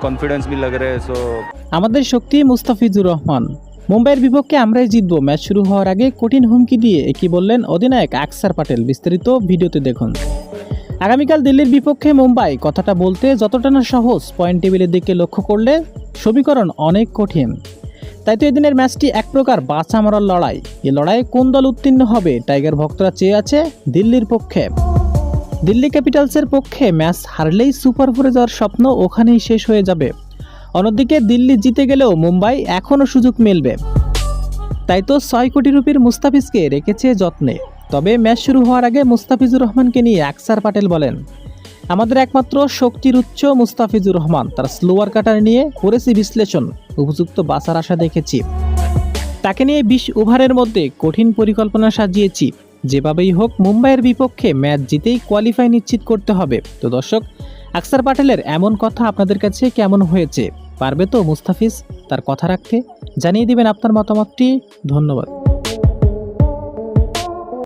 Confidence भी लग रहा है सो আমাদের শক্তি মুস্তাফিজুর রহমান। মুম্বাইয়ের বিপক্ষে আমরাই জিতব, ম্যাচ শুরু হওয়ার আগে কঠিন হুমকি দিয়ে একই বললেন অধিনায়ক আকসার প্যাটেল। বিস্তারিত ভিডিওতে দেখুন। আগামীকাল দিল্লির বিপক্ষে মুম্বাই, কথাটা বলতে যতটা না সহজ, পয়েন্ট টেবিলের দিকে লক্ষ্য করলে সমীকরণ অনেক কঠিন। তাই তো এদিনের ম্যাচটি এক প্রকার বাঁচা মরার লড়াই। এই লড়াইয়ে কোন দল উত্তীর্ণ হবে টাইগার ভক্তরা চেয়ে আছে দিল্লির পক্ষে। দিল্লি ক্যাপিটালসের পক্ষে ম্যাচ হারলেই সুপার ফোরে যাওয়ার স্বপ্ন ওখানেই শেষ হয়ে যাবে। অন্যদিকে দিল্লি জিতে গেলেও মুম্বাই এখনও সুযোগ মিলবে। তাই তো 6 কোটি রুপির মুস্তাফিজকে রেখেছে যত্নে। তবে ম্যাচ শুরু হওয়ার আগে মুস্তাফিজুর রহমানকে নিয়ে আকসার প্যাটেল বলেন, আমাদের একমাত্র শক্তির উচ্চ মুস্তাফিজুর রহমান। তার স্লোয়ার কাটার নিয়ে করেছি বিশ্লেষণ, উপযুক্ত বাঁচার আশা দেখেছি। তাকে নিয়ে 20 ওভারের মধ্যে কঠিন পরিকল্পনা সাজিয়েছি। যেভাবেই হোক মুম্বাইয়ের বিপক্ষে ম্যাচ জিতেই কোয়ালিফাই নিশ্চিত করতে হবে। তো দর্শক, আকসার প্যাটেলের এমন কথা আপনাদের কাছে কেমন হয়েছে? পারবে তো মুস্তাফিজ তার কথা রাখতে? জানিয়ে দিবেন আপনার মতামতটি। ধন্যবাদ।